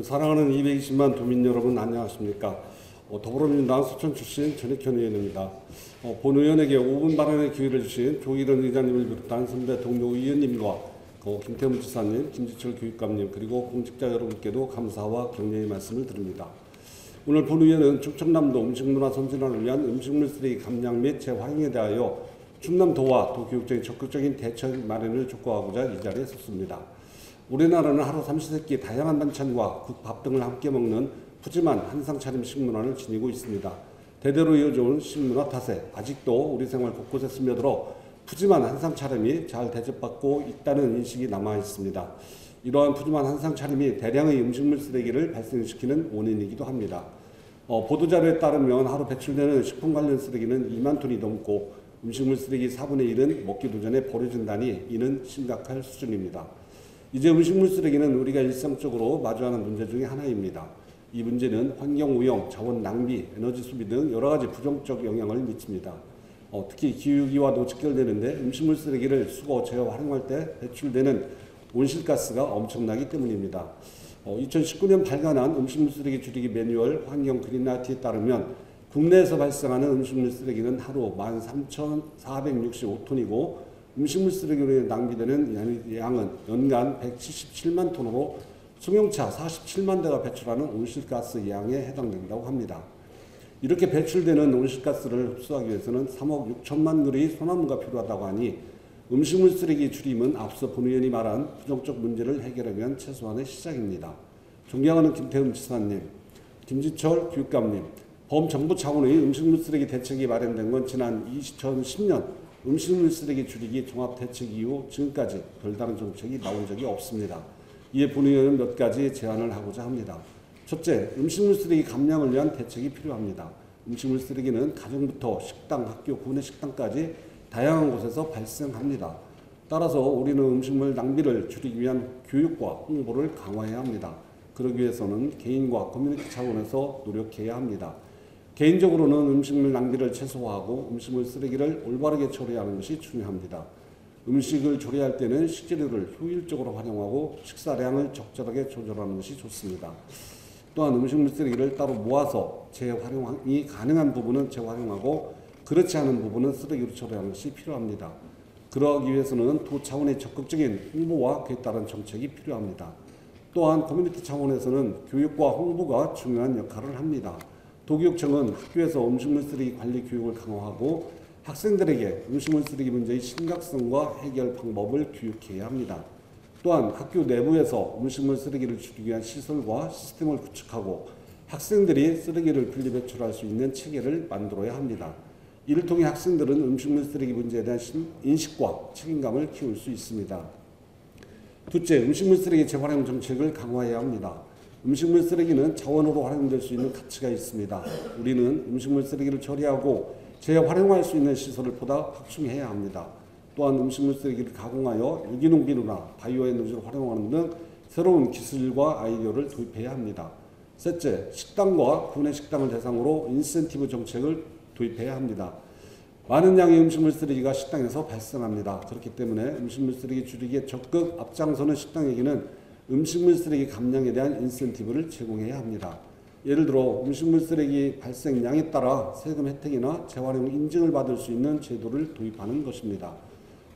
사랑하는 220만 도민 여러분 안녕하십니까. 더불어민주당 소천 출신 전익현 의원입니다. 본 의원에게 5분 발언의 기회를 주신 조기련 의장님을 비롯한 선배 동료 의원님과 김태훈 지사님, 김지철 교육감님 그리고 공직자 여러분께도 감사와 격려의 말씀을 드립니다. 오늘 본 의원은 충청남도 음식문화 선진화를 위한 음식물 쓰레기 감량 및 재활용에 대하여 충남도와 도교육청의 적극적인 대책 마련을 촉구하고자 이 자리에 섰습니다. 우리나라는 하루 삼시세끼 다양한 반찬과 국밥 등을 함께 먹는 푸짐한 한상 차림 식문화를 지니고 있습니다. 대대로 이어져온 식문화 탓에 아직도 우리 생활 곳곳에 스며들어 푸짐한 한상 차림이 잘 대접받고 있다는 인식이 남아 있습니다. 이러한 푸짐한 한상 차림이 대량의 음식물 쓰레기를 발생시키는 원인이기도 합니다. 보도자료에 따르면 하루 배출되는 식품 관련 쓰레기는 2만 톤이 넘고 음식물 쓰레기 4분의 1은 먹기도 전에 버려진다니 이는 심각할 수준입니다. 이제 음식물 쓰레기는 우리가 일상적으로 마주하는 문제 중에 하나입니다. 이 문제는 환경오염, 자원 낭비, 에너지 소비 등 여러 가지 부정적 영향을 미칩니다. 특히 기후위기와도 직결되는데 음식물 쓰레기를 수거, 재활용할 때 배출되는 온실가스가 엄청나기 때문입니다. 2019년 발간한 음식물 쓰레기 줄이기 매뉴얼 환경 그린라이트에 따르면 국내에서 발생하는 음식물 쓰레기는 하루 13,465톤이고 음식물 쓰레기로 낭비되는 양은 연간 177만 톤으로 승용차 47만 대가 배출하는 온실가스 양에 해당된다고 합니다. 이렇게 배출되는 온실가스를 흡수하기 위해서는 3억 6천만 그루의 소나무가 필요하다고 하니 음식물 쓰레기 줄임은 앞서 본 의원이 말한 부정적 문제를 해결하기 위한 최소한의 시작입니다. 존경하는 김태훈 지사님, 김지철 교육감님, 범정부 차원의 음식물 쓰레기 대책이 마련된 건 지난 2010년 음식물 쓰레기 줄이기 종합대책 이후 지금까지 별다른 정책이 나온 적이 없습니다. 이에 본 의원은 몇 가지 제안을 하고자 합니다. 첫째, 음식물 쓰레기 감량을 위한 대책이 필요합니다. 음식물 쓰레기는 가정부터 식당, 학교, 구내 식당까지 다양한 곳에서 발생합니다. 따라서 우리는 음식물 낭비를 줄이기 위한 교육과 홍보를 강화해야 합니다. 그러기 위해서는 개인과 커뮤니티 차원에서 노력해야 합니다. 개인적으로는 음식물 낭비를 최소화하고 음식물 쓰레기를 올바르게 처리하는 것이 중요합니다. 음식을 조리할 때는 식재료를 효율적으로 활용하고 식사량을 적절하게 조절하는 것이 좋습니다. 또한 음식물 쓰레기를 따로 모아서 재활용이 가능한 부분은 재활용하고 그렇지 않은 부분은 쓰레기로 처리하는 것이 필요합니다. 그러기 위해서는 도 차원의 적극적인 홍보와 그에 따른 정책이 필요합니다. 또한 커뮤니티 차원에서는 교육과 홍보가 중요한 역할을 합니다. 도교육청은 학교에서 음식물 쓰레기 관리 교육을 강화하고 학생들에게 음식물 쓰레기 문제의 심각성과 해결 방법을 교육해야 합니다. 또한 학교 내부에서 음식물 쓰레기를 줄이기 위한 시설과 시스템을 구축하고 학생들이 쓰레기를 분리 배출할 수 있는 체계를 만들어야 합니다. 이를 통해 학생들은 음식물 쓰레기 문제에 대한 인식과 책임감을 키울 수 있습니다. 둘째, 음식물 쓰레기 재활용 정책을 강화해야 합니다. 음식물 쓰레기는 자원으로 활용될 수 있는 가치가 있습니다. 우리는 음식물 쓰레기를 처리하고 재활용할 수 있는 시설을 보다 확충해야 합니다. 또한 음식물 쓰레기를 가공하여 유기농 비료나 바이오 에너지를 활용하는 등 새로운 기술과 아이디어를 도입해야 합니다. 셋째, 식당과 구내 식당을 대상으로 인센티브 정책을 도입해야 합니다. 많은 양의 음식물 쓰레기가 식당에서 발생합니다. 그렇기 때문에 음식물 쓰레기 줄이기에 적극 앞장서는 식당에게는 음식물 쓰레기 감량에 대한 인센티브를 제공해야 합니다. 예를 들어 음식물 쓰레기 발생량에 따라 세금 혜택이나 재활용 인증을 받을 수 있는 제도를 도입하는 것입니다.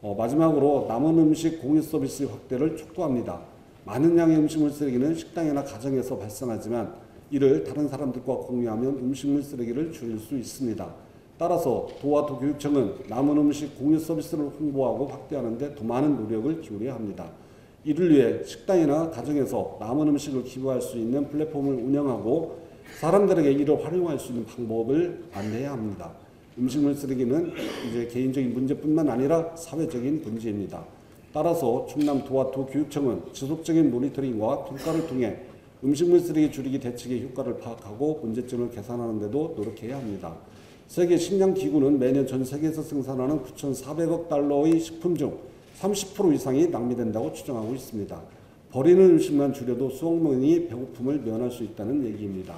마지막으로 남은 음식 공유 서비스 확대를 촉구합니다. 많은 양의 음식물 쓰레기는 식당이나 가정에서 발생하지만 이를 다른 사람들과 공유하면 음식물 쓰레기를 줄일 수 있습니다. 따라서 도와 도교육청은 남은 음식 공유 서비스를 홍보하고 확대하는 데 더 많은 노력을 기울여야 합니다. 이를 위해 식당이나 가정에서 남은 음식을 기부할 수 있는 플랫폼을 운영하고 사람들에게 이를 활용할 수 있는 방법을 안내해야 합니다. 음식물 쓰레기는 이제 개인적인 문제뿐만 아니라 사회적인 문제입니다. 따라서 충남도와 도교육청은 지속적인 모니터링과 평가를 통해 음식물 쓰레기 줄이기 대책의 효과를 파악하고 문제점을 개선하는 데도 노력해야 합니다. 세계 식량기구는 매년 전 세계에서 생산하는 9,400억 달러의 식품 중 30% 이상이 낭비된다고 추정하고 있습니다. 버리는 음식만 줄여도 수억 명이 배고픔을 면할 수 있다는 얘기입니다.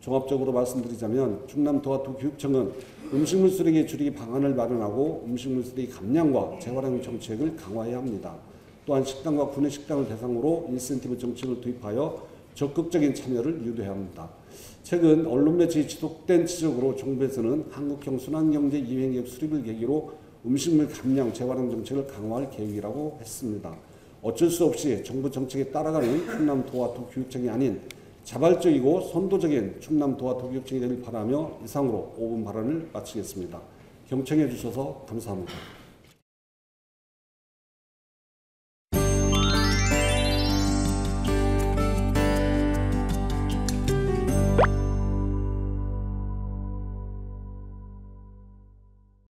종합적으로 말씀드리자면 충남도와 도교육청은 음식물 쓰레기 줄이기 방안을 마련하고 음식물 쓰레기 감량과 재활용 정책을 강화해야 합니다. 또한 식당과 구내 식당을 대상으로 인센티브 정책을 도입하여 적극적인 참여를 유도해야 합니다. 최근 언론 매체의 지속된 지적으로 정부에서는 한국형 순환경제 이행계획 수립을 계기로 음식물 감량, 재활용 정책을 강화할 계획이라고 했습니다. 어쩔 수 없이 정부 정책에 따라가는 충남도와 도교육청이 아닌 자발적이고 선도적인 충남도와 도교육청이 되길 바라며 이상으로 5분 발언을 마치겠습니다. 경청해 주셔서 감사합니다.